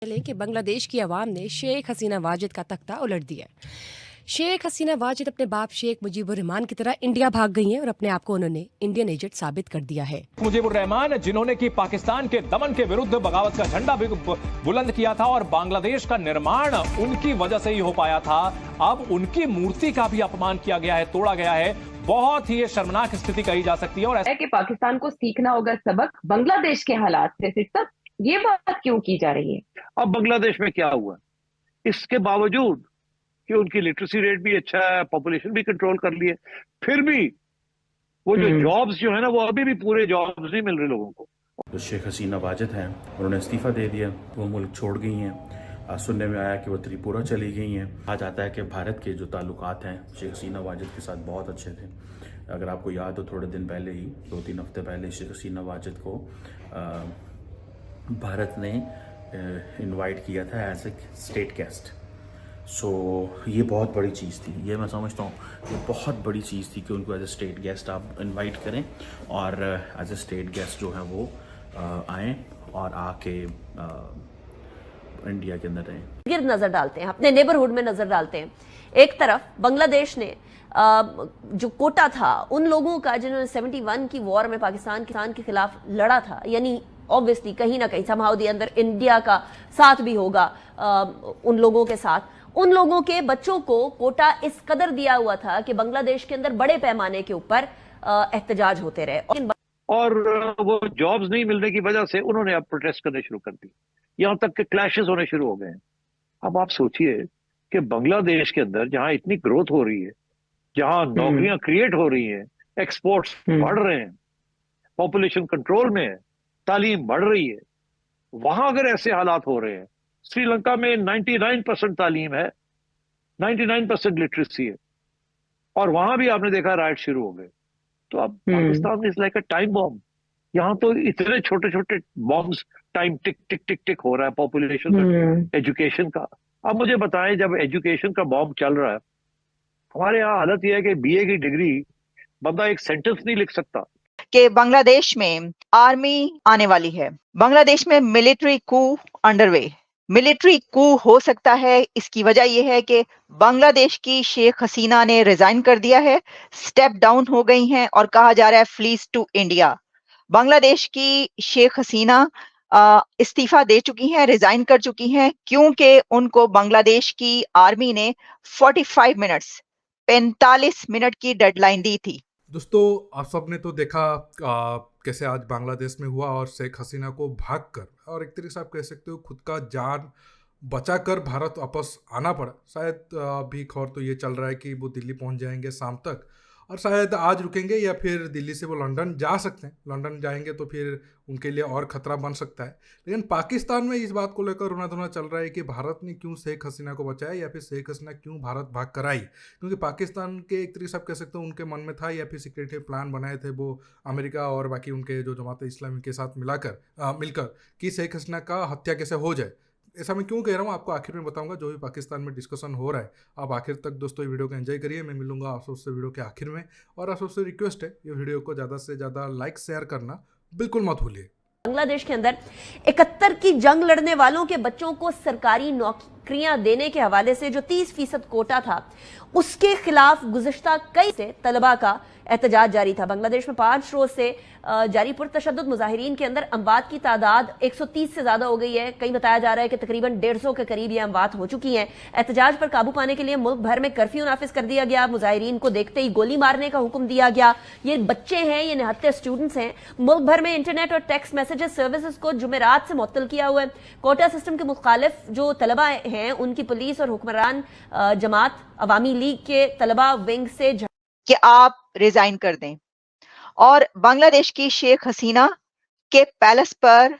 चले कि बांग्लादेश की आवाम ने शेख हसीना वाजिद का तख्ता उलट दिया। शेख हसीना वाजिद अपने बाप शेख मुजीबुर रहमान की तरह इंडिया भाग गई हैं और अपने आप को उन्होंने इंडियन एजेंट साबित कर दिया है। मुजीबुर रहमान जिन्होंने कि पाकिस्तान के दमन के विरुद्ध बगावत का झंडा भी बुलंद किया था और बांग्लादेश का निर्माण उनकी वजह से ही हो पाया था, अब उनकी मूर्ति का भी अपमान किया गया है, तोड़ा गया है। बहुत ही शर्मनाक स्थिति कही जा सकती है। और ऐसा है कि पाकिस्तान को सीखना होगा सबक बांग्लादेश के हालात से। सिर्फ ये बात क्यों की जा रही है? अब बांग्लादेश में क्या हुआ, इसके बावजूद कि उनकी लिटरेसी रेट भी अच्छा है, पॉपुलेशन भी कंट्रोल कर लिए, फिर भी वो जो जॉब्स जो है ना, वो अभी भी पूरे जॉब्स नहीं मिल रहे लोगों को। तो शेख हसीना वाजिद हैं, उन्होंने इस्तीफा दे दिया, वो मुल्क छोड़ गई हैं। आज सुनने में आया कि वो त्रिपुरा चली गई हैं। आज आता है कि भारत के जो ताल्लुकात हैं शेख हसीना वाजिद के साथ बहुत अच्छे थे। अगर आपको याद हो, थोड़े दिन पहले ही, 2-3 हफ्ते पहले शेख हसीना वाजिद को भारत ने इनवाइट किया था एज ए स्टेट गेस्ट। सो ये बहुत बड़ी चीज़ थी, ये मैं समझता हूँ ये बहुत बड़ी चीज़ थी कि उनको एज ए स्टेट गेस्ट आप इनवाइट करें और एज ए स्टेट गेस्ट जो है वो आएँ और आके इंडिया के अंदर रहें। गिर्द नजर डालते हैं, अपने नेबरहुड में नजर डालते हैं। एक तरफ बांग्लादेश ने जो कोटा था उन लोगों का जिन्होंने 71 की वॉर में पाकिस्तान के खिलाफ लड़ा था, यानी ऑब्वियसली कहीं ना कहीं समहाउ दी अंदर इंडिया का साथ भी होगा उन लोगों के साथ। उन लोगों के बच्चों को कोटा इस कदर दिया हुआ था कि बांग्लादेश के अंदर बड़े पैमाने के ऊपर एहतजाज होते रहे और वो जॉब्स नहीं मिलने की वजह से उन्होंने अब प्रोटेस्ट करने शुरू कर दी, यहाँ तक कि क्लैशेस होने शुरू हो गए हैं। अब आप सोचिए कि बांग्लादेश के अंदर जहां इतनी ग्रोथ हो रही है, जहां नौकरियां क्रिएट हो रही हैं, एक्सपोर्ट्स बढ़ रहे हैं, पॉपुलेशन कंट्रोल में है, तालीम बढ़ रही है, वहां अगर ऐसे हालात हो रहे हैं, श्रीलंका में 99% तालीम है, 99% लिटरेसी है, और वहां भी आपने देखा राइट शुरू हो गए। तो अब Pakistan is like a time bomb. यहाँ तो इतने छोटे छोटे बॉम्ब्स, टाइम टिक टिक टिक टिक हो रहा है पॉपुलेशन एजुकेशन का। अब मुझे बताएं, जब एजुकेशन का बॉम्ब चल रहा है, हमारे यहाँ हालत यह है कि बीए की डिग्री बंदा एक सेंटेंस नहीं लिख सकता। कि बांग्लादेश में आर्मी आने वाली है, बांग्लादेश में मिलिट्री कू अंडरवे। मिलिट्री कू हो सकता है, इसकी वजह यह है कि बांग्लादेश की शेख हसीना ने रिजाइन कर दिया है, स्टेप डाउन हो गई हैं और कहा जा रहा है फ्लीज टू इंडिया। बांग्लादेश की शेख हसीना इस्तीफा दे चुकी हैं, रिजाइन कर चुकी हैं, क्योंकि उनको बांग्लादेश की आर्मी ने 45 मिनट की डेडलाइन दी थी। दोस्तों, आप सब ने तो देखा कैसे आज बांग्लादेश में हुआ और शेख हसीना को भागकर और एक तरीके से आप कह सकते हो खुद का जान बचाकर भारत वापस आना पड़ा। शायद अभी खबर तो ये चल रहा है कि वो दिल्ली पहुंच जाएंगे शाम तक और शायद आज रुकेंगे या फिर दिल्ली से वो लंदन जा सकते हैं। लंदन जाएंगे तो फिर उनके लिए और ख़तरा बन सकता है। लेकिन पाकिस्तान में इस बात को लेकर रोना धोना चल रहा है कि भारत ने क्यों शेख हसीना को बचाया या फिर शेख हसीना क्यों भारत भाग कर आई, क्योंकि पाकिस्तान के एक तरीके से आप कह सकते हो उनके मन में था या फिर सीक्रेटली प्लान बनाए थे वो अमेरिका और बाकी उनके जो जमात इस्लामी के साथ मिलकर कि शेख हसीना का हत्या कैसे हो जाए। ऐसा मैं क्यों कह रहा हूँ आपको आखिर में बताऊंगा, जो भी पाकिस्तान में डिस्कशन हो रहा है। आप आखिर तक दोस्तों ये वीडियो को एंजॉय करिए। मैं मिलूंगा आप सबसे वीडियो के आखिर में, और आप सबसे रिक्वेस्ट है ये वीडियो को ज़्यादा से ज़्यादा लाइक शेयर करना बिल्कुल मत भूलिए। बांग्लादेश के अंदर 71 की जंग लड़ने वालों के बच्चों को सरकारी नौकरियां देने के हवाले से जो 30% कोटा था उसके खिलाफ गुज़िश्ता कई से तलबा का एहतजाज जारी था। बांग्लादेश में 5 रोज से जारी पुरतशद्दुद मुजाहिरीन के अंदर अमवात की तादाद 130 से ज्यादा हो गई है। कहीं बताया जा रहा है कि तकरीबन 150 के करीब ये अमवात हो चुकी हैं। एहतजाज पर काबू पाने के लिए मुल्क भर में कर्फ्यू नाफिज कर दिया गया। मुजाहिरीन को देखते ही गोली मारने का हुक्म दिया गया। ये बच्चे हैं, ये निहत्ते स्टूडेंट्स हैं। मुल्क भर में इंटरनेट और टेक्स्ट मैसेजेस सर्विसेज को जुमेरात से मुअत्तल किया हुआ है। कोटा सिस्टम के मुखालिफ जो तलबा हैं उनकी पुलिस और हुक्मरान जमात अवामी लीग के तलबा विंग से कि आप रिजाइन कर दें, और बांग्लादेश की शेख हसीना के पैलेस पर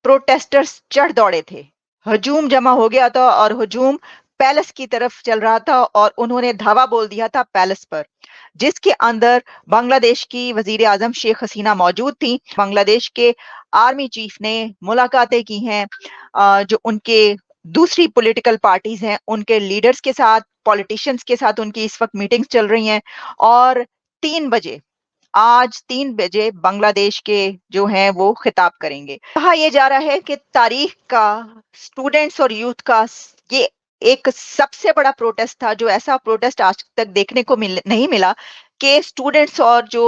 प्रोटेस्टर्स चढ़ दौड़े थे। हजूम जमा हो गया था और हजूम पैलेस की तरफ चल रहा था और उन्होंने धावा बोल दिया था पैलेस पर, जिसके अंदर बांग्लादेश की वजीर आजम शेख हसीना मौजूद थी। बांग्लादेश के आर्मी चीफ ने मुलाकातें की हैं, जो उनके दूसरी पॉलिटिकल पार्टीज हैं उनके लीडर्स के साथ, पॉलिटिशियंस के साथ उनकी इस वक्त मीटिंग्स चल रही हैं। और 3 बजे आज 3 बजे बांग्लादेश के जो हैं वो खिताब करेंगे। कहा यह जा रहा है कि तारीख का स्टूडेंट्स और यूथ का ये एक सबसे बड़ा प्रोटेस्ट था, जो ऐसा प्रोटेस्ट आज तक देखने को नहीं मिला कि स्टूडेंट्स और जो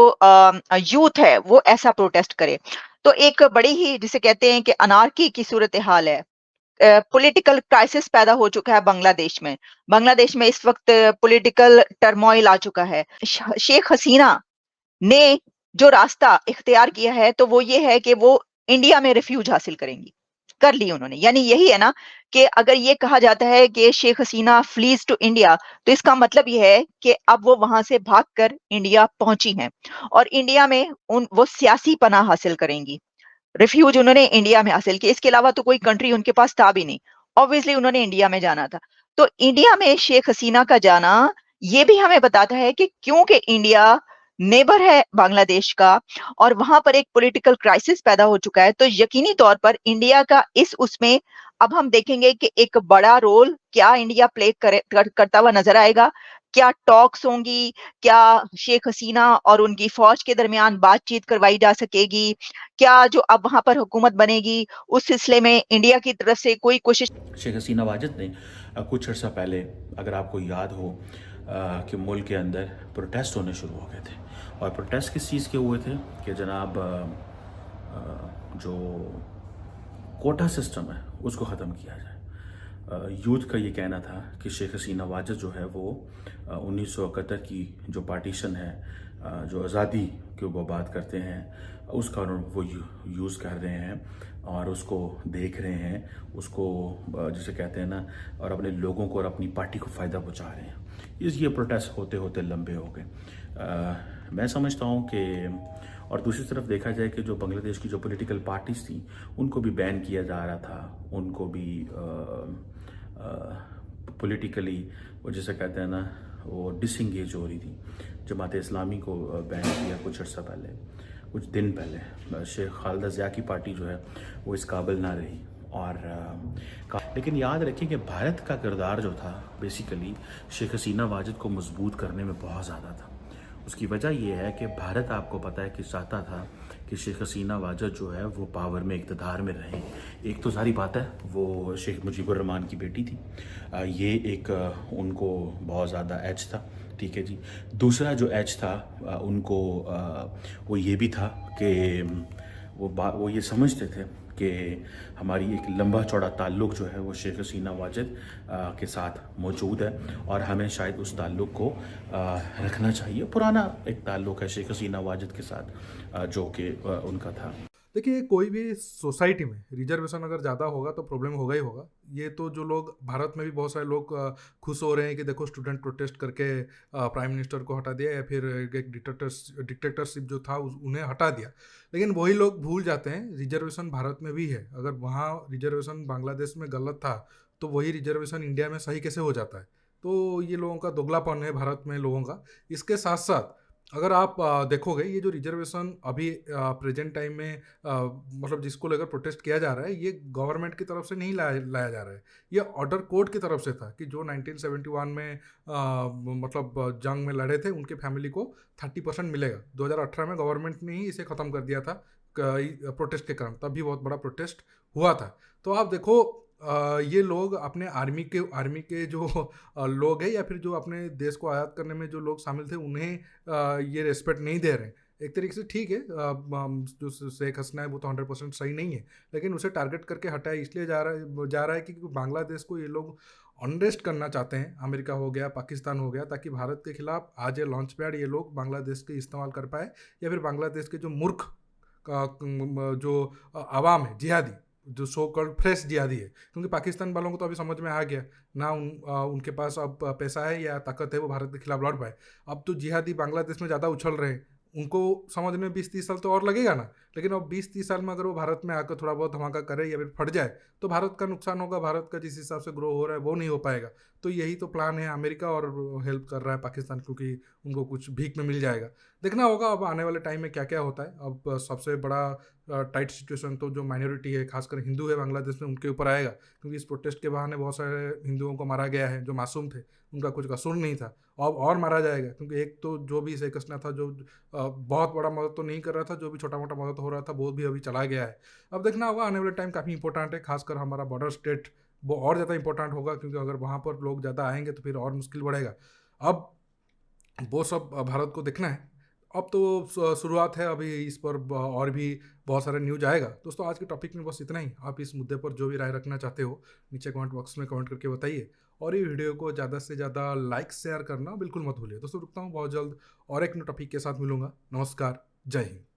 यूथ है वो ऐसा प्रोटेस्ट करे। तो एक बड़ी ही जिसे कहते हैं कि अनार्की की सूरत हाल है। पॉलिटिकल क्राइसिस पैदा हो चुका है बांग्लादेश में। बांग्लादेश में इस वक्त पॉलिटिकल टर्मोइल आ चुका है। शेख हसीना ने जो रास्ता इख्तियार किया है तो वो ये है कि वो इंडिया में रिफ्यूज हासिल करेंगी, कर ली उन्होंने। यानी यही है ना कि अगर ये कहा जाता है कि Sheikh Hasina fleas to India, तो इसका मतलब ये है कि अब वो वहां से भागकर इंडिया पहुंची हैं और इंडिया में वो सियासी पनाह हासिल करेंगी। रिफ्यूज उन्होंने इंडिया में हासिल किया, इसके अलावा तो कोई कंट्री उनके पास था भी नहीं। ऑब्वियसली उन्होंने इंडिया में जाना था। तो इंडिया में शेख हसीना का जाना ये भी हमें बताता है कि क्योंकि इंडिया नेबर है बांग्लादेश का और वहां पर एक पॉलिटिकल क्राइसिस पैदा हो चुका है, तो यकीनी तौर पर इंडिया का इस उसमें अब हम देखेंगे कि एक बड़ा रोल क्या इंडिया प्ले करता हुआ नजर आएगा। क्या टॉक्स होंगी, क्या शेख हसीना और उनकी फौज के दरमियान बातचीत करवाई जा सकेगी, क्या जो अब वहां पर हुकूमत बनेगी उस सिलसिले में इंडिया की तरफ से कोई कोशिश। शेख हसीना वाजिद ने कुछ अर्सा पहले, अगर आपको याद हो, कि मुल्क के अंदर प्रोटेस्ट होने शुरू हो गए थे। और प्रोटेस्ट किस चीज़ के हुए थे कि जनाब जो कोटा सिस्टम है उसको ख़त्म किया जाए। यूथ का ये कहना था कि शेख हसीना वाजिद जो है वो 1971 की जो पार्टीशन है, जो आज़ादी की वो बात करते हैं, उसका वो यूज़ कर रहे हैं और उसको देख रहे हैं, उसको जिसे कहते हैं ना, और अपने लोगों को और अपनी पार्टी को फ़ायदा पहुंचा रहे हैं। ये प्रोटेस्ट होते होते लंबे हो गए। मैं समझता हूं कि, और दूसरी तरफ देखा जाए कि जो बांग्लादेश की जो पॉलिटिकल पार्टीज थी उनको भी बैन किया जा रहा था, उनको भी पॉलिटिकली वो जिसे कहते हैं ना वो डिसंगेज हो रही थी। जमात इस्लामी को बैन किया कुछ अर्सा पहले, कुछ दिन पहले। शेख खालिदा ज़िया की पार्टी जो है वो इस काबिल ना रही। और लेकिन याद रखें कि भारत का किरदार जो था बेसिकली शेख हसीना वाजिद को मजबूत करने में बहुत ज़्यादा था। उसकी वजह यह है कि भारत, आपको पता है कि चाहता था कि शेख हसीना वाजिद जो है वो पावर में, इक़्तिदार में रहे। एक तो सारी बात है वो शेख मुजीबुर रहमान की बेटी थी, ये एक उनको बहुत ज़्यादा एज था, ठीक है जी। दूसरा जो एज था उनको वो ये भी था कि वो ये समझते थे कि हमारी एक लंबा चौड़ा ताल्लुक़ जो है वो शेख हसीना वाजिद के साथ मौजूद है और हमें शायद उस ताल्लुक़ को रखना चाहिए। पुराना एक ताल्लुक़ है शेख हसीना वाजिद के साथ जो कि उनका था। देखिए, कोई भी सोसाइटी में रिजर्वेशन अगर ज़्यादा होगा तो प्रॉब्लम होगा ही होगा। ये तो जो लोग भारत में भी बहुत सारे लोग खुश हो रहे हैं कि देखो स्टूडेंट प्रोटेस्ट करके प्राइम मिनिस्टर को हटा दिया या फिर एक डिक्टेटरशिप जो था उन्हें हटा दिया। लेकिन वही लोग भूल जाते हैं रिजर्वेशन भारत में भी है। अगर वहाँ रिजर्वेशन बांग्लादेश में गलत था तो वही रिजर्वेशन इंडिया में सही कैसे हो जाता है? तो ये लोगों का दोगलापन है भारत में लोगों का। इसके साथ साथ अगर आप देखोगे ये जो रिजर्वेशन अभी प्रेजेंट टाइम में मतलब जिसको लेकर प्रोटेस्ट किया जा रहा है, ये गवर्नमेंट की तरफ से नहीं लाया जा रहा है। ये ऑर्डर कोर्ट की तरफ से था कि जो 1971 में मतलब जंग में लड़े थे उनके फैमिली को 30% मिलेगा। 2018 में गवर्नमेंट ने ही इसे ख़त्म कर दिया था प्रोटेस्ट के कारण, तभी बहुत बड़ा प्रोटेस्ट हुआ था। तो आप देखो ये लोग अपने आर्मी के जो लोग हैं या फिर जो अपने देश को आज़ाद करने में जो लोग शामिल थे उन्हें ये रिस्पेक्ट नहीं दे रहे हैं। एक तरीके से ठीक है, जो शेख हसीना है वो तो 100% सही नहीं है, लेकिन उसे टारगेट करके हटाया इसलिए जा रहा है कि बांग्लादेश को ये लोग अनरेस्ट करना चाहते हैं। अमेरिका हो गया, पाकिस्तान हो गया, ताकि भारत के खिलाफ आज ये लॉन्च पैड ये लोग बांग्लादेश के इस्तेमाल कर पाए, या फिर बांग्लादेश के जो मूर्ख जो आवाम है, जिहादी, जो सो कॉल्ड फ्रेश जिहादी है, क्योंकि पाकिस्तान वालों को तो अभी समझ में आ गया ना उनके पास अब पैसा है या ताकत है वो भारत के खिलाफ लड़ पाए। अब तो जिहादी बांग्लादेश में ज़्यादा उछल रहे हैं, उनको समझ में 20-30 साल तो और लगेगा ना। लेकिन अब 20-30 साल में अगर वो भारत में आकर थोड़ा बहुत धमाका करे या फिर फट जाए तो भारत का नुकसान होगा। भारत का जिस हिसाब से ग्रो हो रहा है वो नहीं हो पाएगा। तो यही तो प्लान है अमेरिका, और हेल्प कर रहा है पाकिस्तान क्योंकि उनको कुछ भीख में मिल जाएगा। देखना होगा अब आने वाले टाइम में क्या क्या होता है। अब सबसे बड़ा टाइट सिचुएशन तो जो माइनॉरिटी है, खासकर हिंदू है बांग्लादेश में, उनके ऊपर आएगा, क्योंकि इस प्रोटेस्ट के बहाने बहुत सारे हिंदुओं को मारा गया है जो मासूम थे, उनका कुछ कसूर नहीं था। अब और मारा जाएगा, क्योंकि एक तो जो भी शेख हसीना था जो बहुत बड़ा मदद तो नहीं कर रहा था, जो भी छोटा मोटा मदद हो रहा था वो भी अभी चला गया है। अब देखना होगा, आने वाले टाइम काफ़ी इंपॉर्टेंट है, खासकर हमारा बॉर्डर स्टेट वो और ज़्यादा इंपॉर्टेंट होगा, क्योंकि अगर वहाँ पर लोग ज़्यादा आएंगे तो फिर और मुश्किल बढ़ेगा। अब वो सब भारत को देखना है। अब तो शुरुआत है, अभी इस पर और भी बहुत सारे न्यूज आएगा। दोस्तों आज के टॉपिक में बस इतना ही। आप इस मुद्दे पर जो भी राय रखना चाहते हो नीचे कमेंट बॉक्स में कमेंट करके बताइए, और ये वीडियो को ज़्यादा से ज़्यादा लाइक शेयर करना बिल्कुल मत भूलिए। दोस्तों रुकता हूँ, बहुत जल्द और एक नए टॉपिक के साथ मिलूंगा। नमस्कार, जय हिंद।